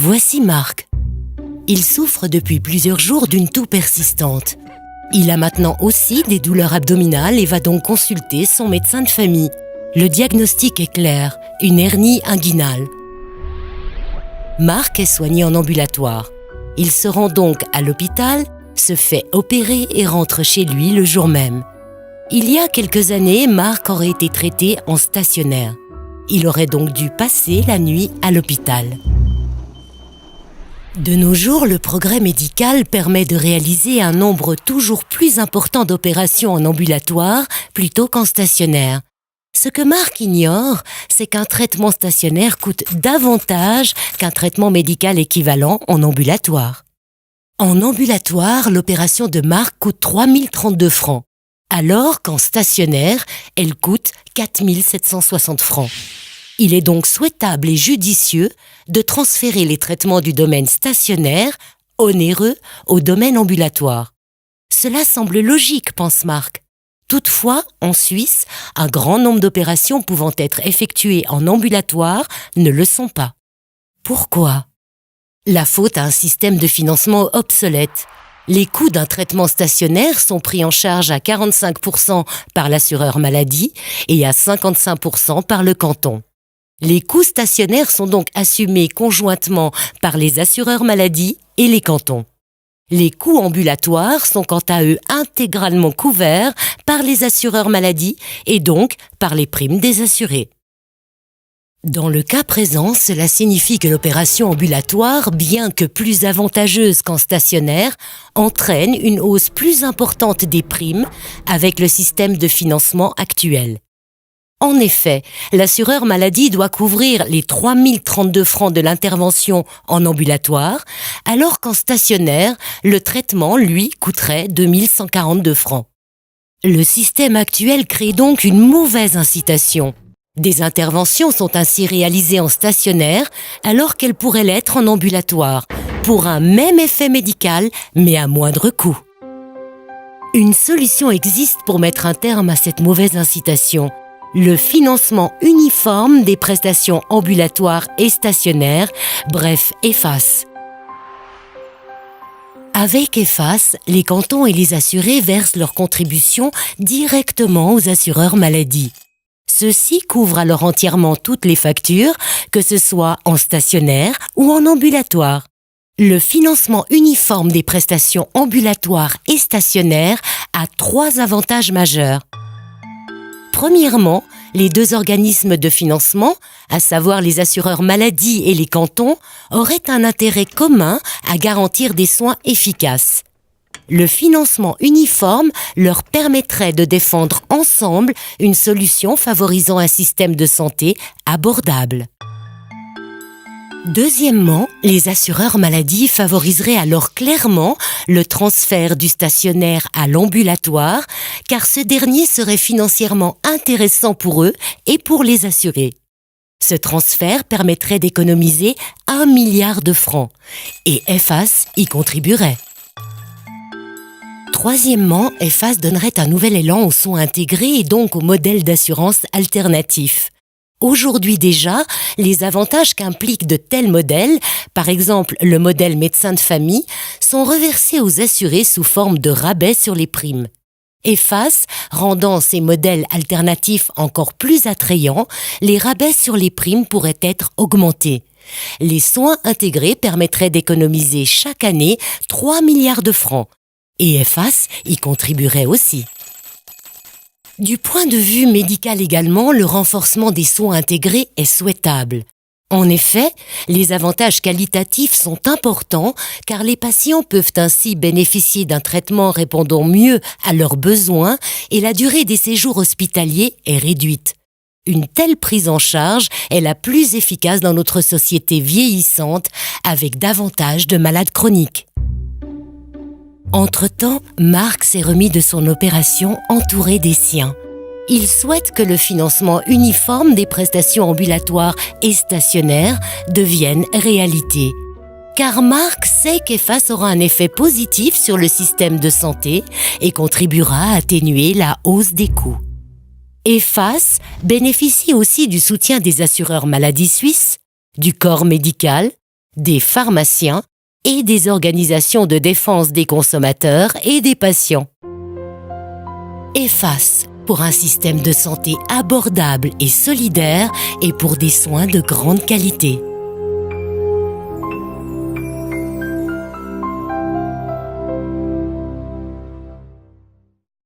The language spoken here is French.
Voici Marc. Il souffre depuis plusieurs jours d'une toux persistante. Il a maintenant aussi des douleurs abdominales et va donc consulter son médecin de famille. Le diagnostic est clair, une hernie inguinale. Marc est soigné en ambulatoire. Il se rend donc à l'hôpital, se fait opérer et rentre chez lui le jour même. Il y a quelques années, Marc aurait été traité en stationnaire. Il aurait donc dû passer la nuit à l'hôpital. De nos jours, le progrès médical permet de réaliser un nombre toujours plus important d'opérations en ambulatoire plutôt qu'en stationnaire. Ce que Marc ignore, c'est qu'un traitement stationnaire coûte davantage qu'un traitement médical équivalent en ambulatoire. En ambulatoire, l'opération de Marc coûte 3 032 francs, alors qu'en stationnaire, elle coûte 4 760 francs. Il est donc souhaitable et judicieux de transférer les traitements du domaine stationnaire, onéreux, au domaine ambulatoire. Cela semble logique, pense Marc. Toutefois, en Suisse, un grand nombre d'opérations pouvant être effectuées en ambulatoire ne le sont pas. Pourquoi ? La faute à un système de financement obsolète. Les coûts d'un traitement stationnaire sont pris en charge à 45% par l'assureur maladie et à 55% par le canton. Les coûts stationnaires sont donc assumés conjointement par les assureurs maladie et les cantons. Les coûts ambulatoires sont quant à eux intégralement couverts par les assureurs maladie et donc par les primes des assurés. Dans le cas présent, cela signifie que l'opération ambulatoire, bien que plus avantageuse qu'en stationnaire, entraîne une hausse plus importante des primes avec le système de financement actuel. En effet, l'assureur maladie doit couvrir les 3 032 francs de l'intervention en ambulatoire, alors qu'en stationnaire, le traitement, lui, coûterait 2 142 francs. Le système actuel crée donc une mauvaise incitation. Des interventions sont ainsi réalisées en stationnaire, alors qu'elles pourraient l'être en ambulatoire, pour un même effet médical, mais à moindre coût. Une solution existe pour mettre un terme à cette mauvaise incitation. Le financement uniforme des prestations ambulatoires et stationnaires, bref EFAS. Avec EFAS, les cantons et les assurés versent leurs contributions directement aux assureurs maladie. Ceux-ci couvrent alors entièrement toutes les factures, que ce soit en stationnaire ou en ambulatoire. Le financement uniforme des prestations ambulatoires et stationnaires a 3 avantages majeurs. Premièrement, les 2 organismes de financement, à savoir les assureurs maladie et les cantons, auraient un intérêt commun à garantir des soins efficaces. Le financement uniforme leur permettrait de défendre ensemble une solution favorisant un système de santé abordable. Deuxièmement, les assureurs maladie favoriseraient alors clairement le transfert du stationnaire à l'ambulatoire, car ce dernier serait financièrement intéressant pour eux et pour les assurés. Ce transfert permettrait d'économiser 1 milliard de francs, et EFAS y contribuerait. Troisièmement, EFAS donnerait un nouvel élan aux soins intégrés et donc au modèle d'assurance alternatif. Aujourd'hui déjà, les avantages qu'impliquent de tels modèles, par exemple le modèle médecin de famille, sont reversés aux assurés sous forme de rabais sur les primes. EFAS, rendant ces modèles alternatifs encore plus attrayants, les rabais sur les primes pourraient être augmentés. Les soins intégrés permettraient d'économiser chaque année 3 milliards de francs. Et EFAS y contribuerait aussi. Du point de vue médical également, le renforcement des soins intégrés est souhaitable. En effet, les avantages qualitatifs sont importants car les patients peuvent ainsi bénéficier d'un traitement répondant mieux à leurs besoins et la durée des séjours hospitaliers est réduite. Une telle prise en charge est la plus efficace dans notre société vieillissante avec davantage de malades chroniques. Entre-temps, Marc s'est remis de son opération entouré des siens. Il souhaite que le financement uniforme des prestations ambulatoires et stationnaires devienne réalité. Car Marc sait qu'EFAS aura un effet positif sur le système de santé et contribuera à atténuer la hausse des coûts. EFAS bénéficie aussi du soutien des assureurs maladie suisses, du corps médical, des pharmaciens et des organisations de défense des consommateurs et des patients. EFAS, pour un système de santé abordable et solidaire et pour des soins de grande qualité.